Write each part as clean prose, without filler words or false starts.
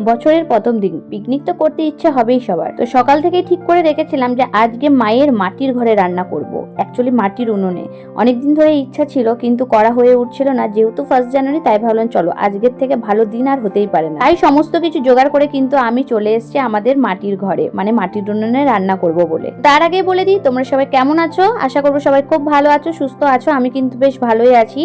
বছরের প্রথম দিন, পিকনিক তো করতে ইচ্ছে হবেই সবার। তো সকাল থেকেই ঠিক করে রেখেছিলাম যে আজকে মায়ের মাটির ঘরে রান্না করব, অ্যাকচুয়ালি মাটির উনুনে। অনেকদিন ধরে ইচ্ছা ছিল কিন্তু করা হয়ে উঠছিল না, যেহেতু 1 জানুয়ারি তাই ভাবলাম চলো আজকের থেকে ভালো দিন আর হতেই পারে না। তাই সমস্ত কিছু জোগাড় করে কিন্তু আমি চলে এসেছি আমাদের মাটির ঘরে, মানে মাটির উনুনে রান্না করব বলে। তার আগে বলে দিই তোমরা সবাই কেমন আছো, আশা করবো সবাই খুব ভালো আছো, সুস্থ আছো। আমি কিন্তু বেশ ভালোই আছি।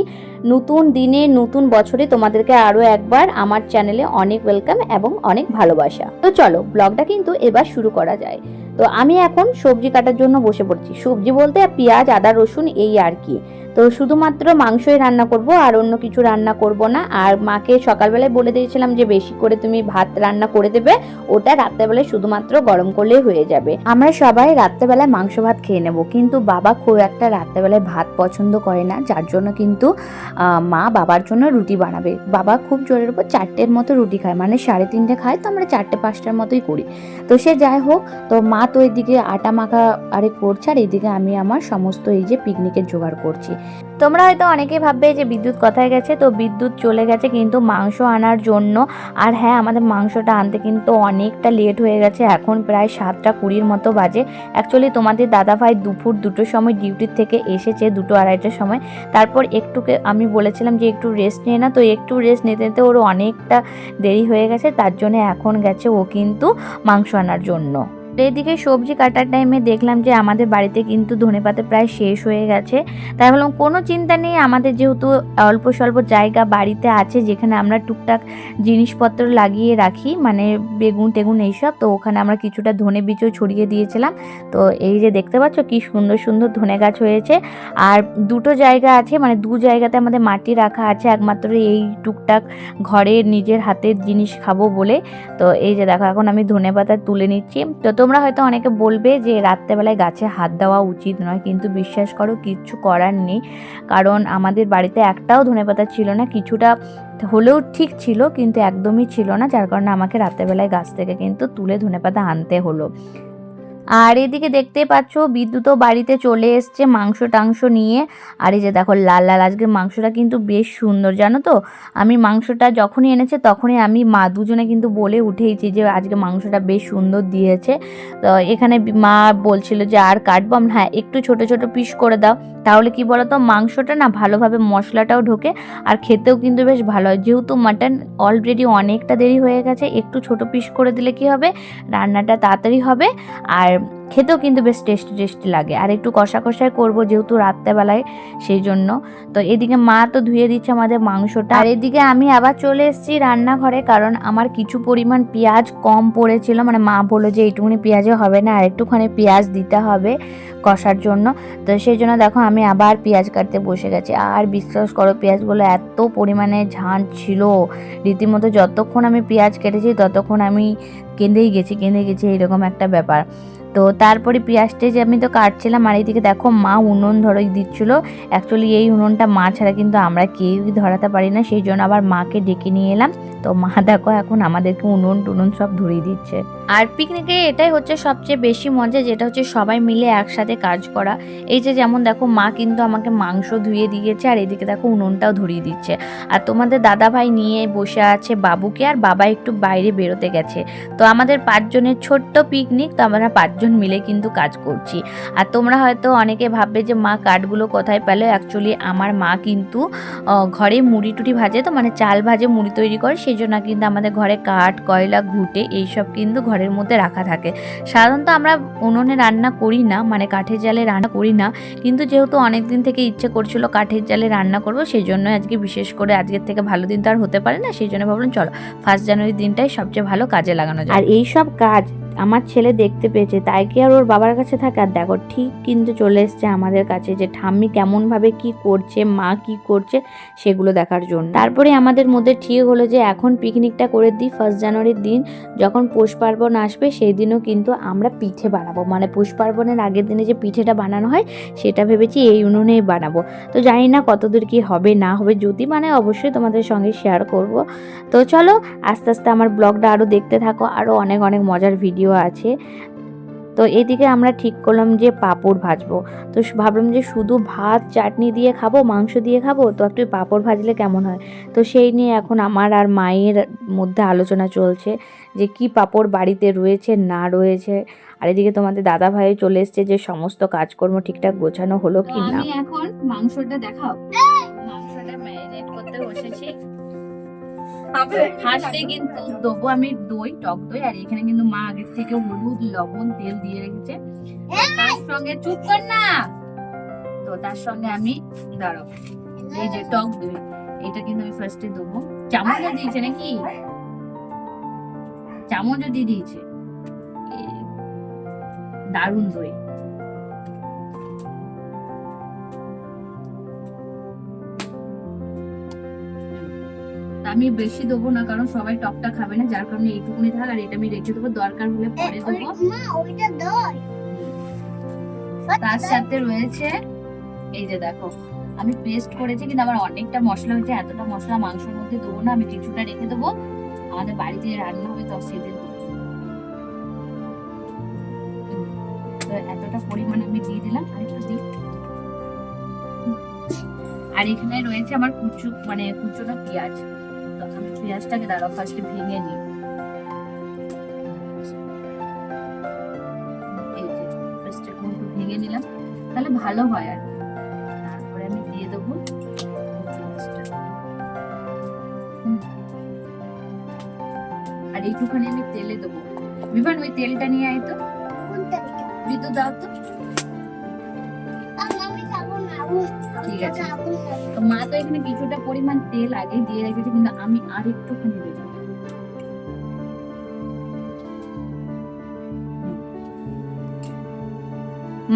নতুন দিনে নতুন বছরে তোমাদেরকে আরো একবার আমার চ্যানেলে অনেক ওয়েলকাম এবং অনেক ভালোবাসা। তো চলো ব্লগটা কিন্তু এবার শুরু করা যায়। তো আমি এখন সবজি কাটার জন্য বসে পড়ছি। সবজি বলতে পেঁয়াজ, আদা, রসুন এই আর কি। তো শুধুমাত্র মাংসই রান্না করব, আর অন্য কিছু রান্না করব না। আর মাকে সকালবেলায় বলে দিয়েছিলাম যে বেশি করে তুমি ভাত রান্না করে দেবে, ওটা রাত্রেবেলায় শুধুমাত্র গরম করলেই হয়ে যাবে। আমরা সবাই রাত্রেবেলায় মাংস ভাত খেয়ে নেব, কিন্তু বাবা খুব একটা রাত্রেবেলায় ভাত পছন্দ করে না, যার জন্য কিন্তু মা বাবার জন্য রুটি বানাবে। বাবা খুব জোরের উপর 4টের মতো রুটি খায়, মানে 3:30 খায়, তো আমরা 4টে-5টার মতোই করি। তো সে যাই হোক, তো মা তো এদিকে আটা মাখা আরে করছে, আর এইদিকে আমি আমার সমস্ত এই যে পিকনিকের জোগাড় করছি। তোমরা হয়তো অনেকেই ভাববে যে বিদ্যুৎ কোথায় গেছে, তো বিদ্যুৎ চলে গেছে কিন্তু মাংস আনার জন্য। আর হ্যাঁ, আমাদের মাংসটা আনতে কিন্তু অনেকটা লেট হয়ে গেছে, এখন প্রায় 7টা 20 মতো বাজে। অ্যাকচুয়ালি তোমাদের দাদাভাই দুপুর 2টোর সময় ডিউটির থেকে এসেছে, 2-2:30টার সময়। তারপর একটুকে আমি বলেছিলাম যে একটু রেস্ট নিয়ে না, তো একটু রেস্ট নিতে নিতে ওর অনেকটা দেরি হয়ে গেছে, তার জন্য এখন গেছে ও কিন্তু মাংস আনার জন্য। এদিকে সবজি কাটার টাইমে দেখলাম যে আমাদের বাড়িতে কিন্তু ধনেপাতা প্রায় শেষ হয়ে গেছে। তাই বললাম কোনো চিন্তা নেই, আমাদের যেহেতু অল্প স্বল্প জায়গা বাড়িতে আছে যেখানে আমরা টুকটাক জিনিসপত্র লাগিয়ে রাখি, মানে বেগুন টেগুন এইসব, তো ওখানে আমরা কিছুটা ধনে বীজও ছড়িয়ে দিয়েছিলাম। তো এই যে দেখতে পাচ্ছ কি সুন্দর সুন্দর ধনে গাছ হয়েছে। আর 2টো জায়গা আছে, মানে 2 জায়গাতে আমাদের মাটি রাখা আছে, একমাত্র এই টুকটাক ঘরের নিজের হাতের জিনিস খাবো বলে। তো এই যে দেখো এখন আমি ধনেপাতা তুলে নিচ্ছি। তো তোমরা হয়তো অনেকে বলবে যে রাত্রেবেলায় গাছে হাত দেওয়া উচিত নয়, কিন্তু বিশ্বাস করো কিচ্ছু করার নেই, কারণ আমাদের বাড়িতে একটাও ধনেপাতা ছিল না। কিছুটা হলেও ঠিক ছিল, কিন্তু একদমই ছিল না, যার কারণে আমাকে রাত্রেবেলায় গাছ থেকে কিন্তু তুলে ধনেপাতা আনতে হলো। আর এদিকে দেখতে পাচ্ছ বিদ্যুৎও বাড়িতে চলে এসছে মাংস টাংস নিয়ে। আর এই যে দেখো লাল লাল আজকের মাংসটা কিন্তু বেশ সুন্দর, জানো তো। আমি মাংসটা যখনই এনেছে তখনই আমি মা দুজনে কিন্তু বলে উঠেইছি যে আজকে মাংসটা বেশ সুন্দর দিয়েছে। তো এখানে মা বলছিল যে আর কাটবো, হ্যাঁ একটু ছোট ছোট পিস করে দাও, তাহলে কি বলতো মাংসটা না ভালোভাবে মশলাটাও ঢোকে আর খেতেও কিন্তু বেশ ভালো হয়। যেহেতু মাটন অলরেডি অনেকটা দেরি হয়ে গেছে, একটু ছোট পিস করে দিলে কি হবে, রান্নাটা তাড়াতাড়ি হবে আর খেতেও কিন্তু বেশ টেস্টি টেস্টি লাগে। আর একটু কষা কষাই করবো যেহেতু রাত্রেবেলায়, সেই জন্য। তো এদিকে মা তো ধুয়ে দিচ্ছে আমাদের মাংসটা, আর এদিকে আমি আবার চলে এসেছি রান্নাঘরে, কারণ আমার কিছু পরিমাণ পেঁয়াজ কম পড়েছিল, মানে মা বললো যে এইটুকুনি পেঁয়াজে হবে না, আর একটুখানি পেঁয়াজ দিতে হবে কষার জন্য। তো সেই জন্য দেখো আমি আবার পেঁয়াজ কাটতে বসে গেছি। আর বিশ্বাস করো পেঁয়াজগুলো এত পরিমাণে ঝাঁঝ ছিল, রীতিমতো যতক্ষণ আমি পেঁয়াজ কেটেছি ততক্ষণ আমি কেঁদেই গেছি এরকম একটা ব্যাপার। তো তারপরে পেঁয়াজটা যে আমি তো কাটছিলাম, আর এইদিকে দেখো মা উনুন ধরে দিচ্ছিলো। অ্যাকচুয়ালি এই উনুনটা মা ছাড়া কিন্তু আমরা কেউই ধরাতে পারি না, সেই জন্য আবার মাকে ডেকে নিয়ে এলাম। তো মা দেখো এখন আমাদেরকে উনুন টুনুন সব ধরিয়ে দিচ্ছে। আর পিকনিকে এটাই হচ্ছে সবচেয়ে বেশি মজা, যেটা হচ্ছে সবাই মিলে একসাথে কাজ করা। এই যে যেমন দেখো মা কিন্তু আমাকে মাংস ধুয়ে দিয়েছে, আর এদিকে দেখো উনুনটাও ধরিয়ে দিচ্ছে। আর তোমাদের দাদা ভাই নিয়ে বসে আছে বাবুকে, আর বাবা একটু বাইরে বেরোতে গেছে। তো আমাদের 5 জনের ছোট্ট পিকনিক, তো আমরা 5 জন মিলে কিন্তু কাজ করছি। আর তোমরা হয়তো অনেকে ভাববে যে মা কাঠগুলো কোথায় পেলো, অ্যাকচুয়ালি আমার মা কিন্তু ঘরে মুড়ি টুড়ি ভাজে, তো মানে চাল ভাজে মুড়ি তৈরি করে, সেই জন্য কিন্তু আমাদের ঘরে কাঠ কয়লা ঘুঁটে এইসব কিন্তু ঘরের মধ্যে রাখা থাকে। সাধারণত আমরা উনুনে রান্না করি না, মানে কাঠের জালে রান্না করি না, কিন্তু যেহেতু অনেক দিন থেকে ইচ্ছে করছিল কাঠের জালে রান্না করব, সেই জন্য আজকে বিশেষ করে আজকের থেকে ভালো দিন তো আর হতে পারে না, সেই জন্য ভাবলাম চলো 1 জানুয়ারি দিনটাই সবচেয়ে ভালো কাজে লাগানো যায়। আর এইসব কাজ আমার ছেলে দেখতে পেয়েছে, তাই কি আর ওর বাবার কাছে থাকে। আর দেখো ঠিক কিন্তু চলে এসছে আমাদের কাছে যে ঠাম্মি কেমন ভাবে কি করছে, মা কি করছে সেগুলো দেখার জন্য। তারপরে আমাদের মধ্যে ঠিক হলো যে এখন পিকনিকটা করে দিই 1 জানুয়ারির দিন, যখন পৌষ পার্বণ আসবে সেই দিনও কিন্তু আমরা পিঠে বানাবো, মানে পৌষ পার্বণের আগের দিনে যে পিঠেটা বানানো হয় সেটা ভেবেছি এই উনুনেই বানাবো। তো জানি না কতদূর কি হবে না হবে, যদি মানে অবশ্যই তোমাদের সঙ্গে শেয়ার করব। তো চলো আস্তে আস্তে আমার ব্লগটা আরও দেখতে থাকো, আরও অনেক অনেক মজার ভিডিও আছে। তো এদিকে আমরা ঠিক করলাম যে পাঁপড় ভাজবো। তো ভাবলাম যে শুধু ভাত চাটনি দিয়ে খাবো, মাংস দিয়ে খাবো, তো একটু পাঁপড় ভাজলে কেমন হয়। তো সেই নিয়ে এখন আমার আর মায়ের মধ্যে আলোচনা চলছে যে কি পাঁপড় বাড়িতে রয়েছে না রয়েছে। আর এদিকে তোমাদের দাদা ভাই চলে এসছে যে সমস্ত কাজকর্ম ঠিকঠাক গোছানো হলো কি না। আমি এখন মাংসটা দেখাও, মাংসটা ম্যারিনেট করতে বসেছি। ফার্স্টে কিন্তু দেবো আমি দই, টক দই, আর এখানে কিন্তু মা আগের থেকে হলুদ লবণ তেল দিয়ে রেখেছে। তার সঙ্গে চুপ কর না, তো তার সঙ্গে আমি দাঁড়াও এই যে টক দই, এটা কিন্তু আমি ফার্স্টে দেবো। চামচও দিয়েছে নাকি, চামচও দিয়ে দিয়েছে। দারুণ দই। আমি বেশি দেবো না, কারণ সবাই টকটা খাবে না, যার কারণে এইটুকুনি থাক। আর এটা আমি রেখে দেবো, দরকার হলে পরে দেবো। তার সাথে রয়েছে এই যে দেখো আমি পেস্ট করেছি, কিন্তু আমার অনেকটা মশলা হয়েছে, এতটা মশলা মাংসের মধ্যে দেবো না, আমি কিছুটা রেখে দেবো, আমাদের বাড়িতে রান্না হবে তো সেদিন। এতটা পরিমাণে আমি দিয়ে দিলাম, আরেকটু দিই। আর এখানে রয়েছে আমার কুচোটা পেঁয়াজ। তো আমি পেঁয়াজটাকে দাঁড়াও ফার্স্টে ভেঙে নিই। এই যে ফার্স্টে একটু ভেঙে নিলাম, তাহলে ভালো হয়। আর তারপরে আমি দিয়ে দেবো আর এইটুখানি আমি তেলে দেবো। বিমান ওই তেলটা নিয়ে আয় তো, বিদ্যুৎ দাও তো। ঠিক আছে, তো মা তো এখানে কিছুটা পরিমাণ তেল আগে দিয়ে রেখেছে, কিন্তু আমি আর একটুখানি দেবো।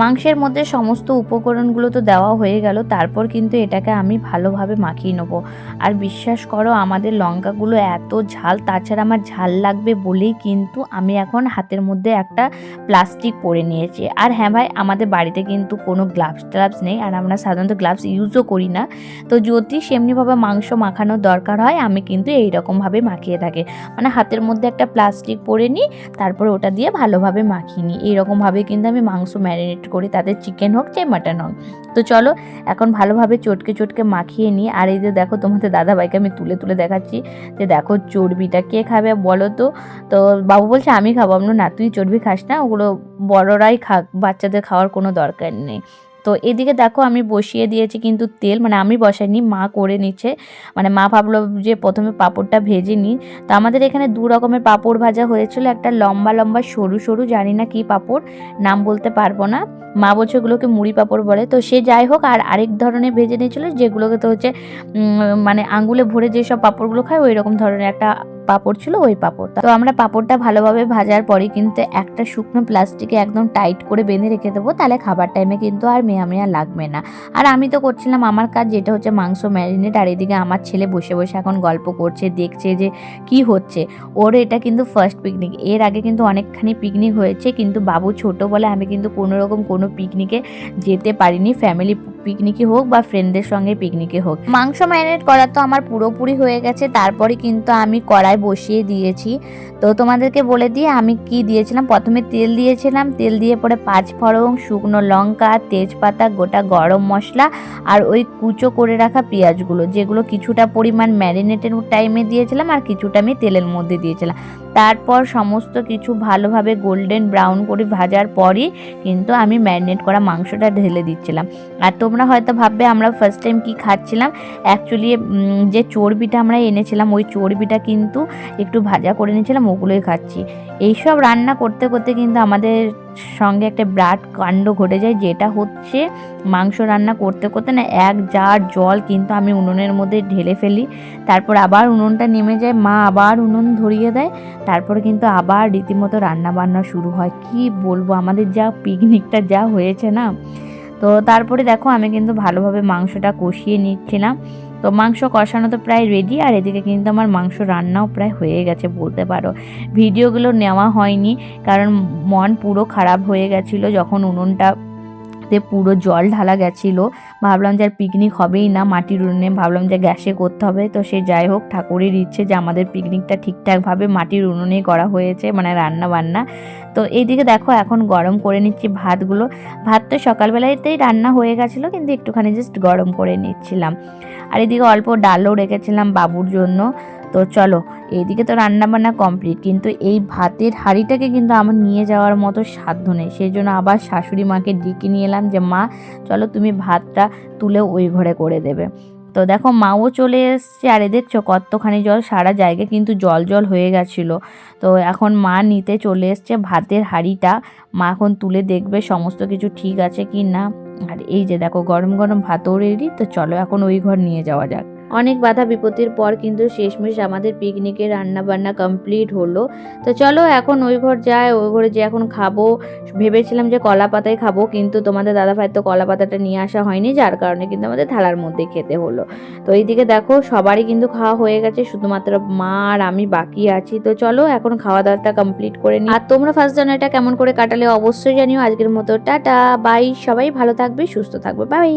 মাংসের মধ্যে সমস্ত উপকরণগুলো তো দেওয়া হয়ে গেল, তারপর কিন্তু এটাকে আমি ভালোভাবে মাখিয়ে নেব। আর বিশ্বাস করো আমাদের লঙ্কাগুলো এত ঝাল, তাছাড়া আমার ঝাল লাগবে বলেই কিন্তু আমি এখন হাতের মধ্যে একটা প্লাস্টিক পরে নিয়েছি। আর হ্যাঁ ভাই, আমাদের বাড়িতে কিন্তু কোনো গ্লাভস নেই, আর আমরা সাধারণত গ্লাভস ইউজও করি না। তো যদি সেমনিভাবে মাংস মাখানোর দরকার হয় আমি কিন্তু এইরকমভাবে মাখিয়ে থাকি, মানে হাতের মধ্যে একটা প্লাস্টিক পরে নিই, তারপর ওটা দিয়ে ভালোভাবে মাখিয়ে নিই। এইরকমভাবে কিন্তু আমি মাংস ম্যারিনেট করি, তাদের চিকেন হোক চাই মাটন হোক। তো চলো এখন ভালোভাবে চটকে মাখিয়ে নিই। আর এই যে দেখো তোমাদের দাদাভাইকে আমি তুলে দেখাচ্ছি যে দেখো চর্বিটা কে খাবে বলো তো। তো বাবু বলছে আমি খাবো, আমরা না তুই চর্বি খাস না, ওগুলো বড়রাই খাক, বাচ্চাদের খাওয়ার কোনো দরকার নেই। তো এদিকে দেখো আমি বসিয়ে দিয়েছি কিন্তু তেল, মানে আমি বসাইনি, মা করে নিচ্ছে। মানে মা ভাবলো যে প্রথমে পাঁপড়টা ভেজে নিই। তো আমাদের এখানে দু রকমের পাঁপড় ভাজা হয়েছিল, একটা লম্বা লম্বা সরু জানি না কি পাঁপড়, নাম বলতে পারবো না, মা বলছে ওগুলোকে মুড়ি পাঁপড় বলে। তো সে যাই হোক, আর আরেক ধরনের ভেজে নিয়েছিল যেগুলোকে তো হচ্ছে মানে আঙ্গুলে ভরে যেসব পাঁপড়গুলো খায় ওই রকম ধরনের একটা পাঁপড় ছিল, ওই পাঁপড়। তো আমরা পাঁপড়টা ভালোভাবে ভাজার পরে কিন্তু একটা শুকনো প্লাস্টিকে একদম টাইট করে বেঁধে রেখে দেবো, তাহলে খাবার টাইমে কিন্তু আর মেয়া লাগবে না। আর আমি তো করছিলাম আমার কাজ, যেটা হচ্ছে মাংস ম্যারিনেট। আর এদিকে আমার ছেলে বসে এখন গল্প করছে, দেখছে যে কি হচ্ছে। ওর এটা কিন্তু ফার্স্ট পিকনিক, এর আগে কিন্তু অনেকখানি পিকনিক হয়েছে, কিন্তু বাবু ছোট বলে আমি কিন্তু কোনো পিকনিকে যেতে পারিনি, ফ্যামিলি পিকনিকে হোক বা ফ্রেন্ডদের সঙ্গে পিকনিকে হোক। মাংস ম্যারিনেট করা তো আমার পুরোপুরি হয়ে গেছে, তারপরে কিন্তু আমি কড়াই বসিয়ে দিয়েছি। তো তোমাদেরকে বলে দিয়ে আমি কি দিয়েছিলাম, প্রথমে তেল দিয়েছিলাম, তেল দিয়ে পরে 5 ফোড়ন, শুকনো লঙ্কা, তেজপাতা, গোটা গরম মশলা, আর ওই কুচো করে রাখা পেঁয়াজগুলো, যেগুলো কিছুটা পরিমাণ ম্যারিনেটের টাইমে দিয়েছিলাম আর কিছুটা আমি তেলের মধ্যে দিয়েছিলাম। তারপর সমস্ত কিছু ভালোভাবে গোল্ডেন ব্রাউন করে ভাজার পরই কিন্তু আমি ম্যারিনেট করা মাংসটা ঢেলে দিচ্ছিলাম। আর তোমরা হয়তো ভাববে আমরা ফার্স্ট টাইম কি খাচ্ছিলাম, অ্যাকচুয়ালি যে চর্বিটা আমরা এনেছিলাম ওই চর্বিটা কিন্তু একটু ভাজা করে নিয়েছিলাম, ওগুলোই খাচ্ছি। এইসব রান্না করতে করতে কিন্তু আমাদের সঙ্গে একটা বিরাট কাণ্ড ঘটে যায়, যেটা হচ্ছে মাংস রান্না করতে করতে না 1 জার জল কিন্তু আমি উনুনের মধ্যে ঢেলে ফেলি, তারপর আবার উনুনটা নেমে যায়, মা আবার উনুন ধরিয়ে দেয়, তারপরে কিন্তু আবার রীতিমতো রান্না বান্না শুরু হয়। কি বলবো, আমাদের যা পিকনিকটা যা হয়েছে না। তো তারপরে দেখো আমি কিন্তু ভালোভাবে মাংসটা কষিয়ে নিচ্ছিলাম। তো মাংস কষানো তো প্রায় রেডি, আর এদিকে কিন্তু আমার মাংস রান্নাও প্রায় হয়ে গেছে বলতে পারো। ভিডিওগুলো নেওয়া হয়নি কারণ মন পুরো খারাপ হয়ে গেছিলো যখন উনুনটা তে পুরো জল ঢালা গেছিলো। ভাবলাম যে আর পিকনিক হবেই না মাটির উনুনে, ভাবলাম যে গ্যাসে করতে হবে। তো সে যাই হোক, ঠাকুরের ইচ্ছে যে আমাদের পিকনিকটা ঠিকঠাকভাবে মাটির উনুনেই করা হয়েছে, মানে রান্না বান্না। তো এইদিকে দেখো এখন গরম করে নিচ্ছি ভাতগুলো। ভাত তো সকালবেলাতেই রান্না হয়ে গেছিলো, কিন্তু একটুখানি জাস্ট গরম করে নিচ্ছিলাম। আর এদিকে অল্প ডালও রেখেছিলাম বাবুর জন্য। তো চলো, এইদিকে তো রান্না বান্না কমপ্লিট, কিন্তু এই ভাতের হাঁড়িটাকে কিন্তু আমার নিয়ে যাওয়ার মতো সাধ্য নেই। সেই জন্য আবার শাশুড়ি মাকে ডেকে নিয়ে এলাম যে মা চলো তুমি ভাতটা তুলে ওই ঘরে করে দেবে। তো দেখো মাও চলে এসছে, আর দেখছো কতখানি জল, সারা জায়গা কিন্তু জল জল হয়ে গেছিলো। তো এখন মা নিতে চলে এসছে ভাতের হাঁড়িটা। মা এখন তুলে দেখবে সমস্ত কিছু ঠিক আছে কি না। আর এই যে দেখো গরম গরম ভাতও রেডি। তো চলো এখন ওই ঘর নিয়ে যাওয়া যাক। অনেক বাধা বিপত্তির পর কিন্তু শেষমেশ আমাদের পিকনিকের রান্না বান্না কমপ্লিট হলো। তো চলো এখন ওই ঘর যাই, ওই ঘরে যে এখন খাবো। ভেবেছিলাম যে কলা পাতায় খাবো, কিন্তু তোমাদের দাদাভাই তো কলা পাতাটা নিয়ে আসা হয়নি, যার কারণে কিন্তু আমাদের থালার মধ্যেই খেতে হলো। তো এইদিকে দেখো সবারই কিন্তু খাওয়া হয়ে গেছে, শুধুমাত্র মা আর আমি বাকি আছি। তো চলো এখন খাওয়া দাওয়াটা কমপ্লিট করে নিই। আর তোমরা ফার্স্ট জানুয়ারিটা কেমন করে কাটালে অবশ্যই জানিও। আজকের মতো টাটা বাই, সবাই ভালো থাকবে, সুস্থ থাকবে, বাই।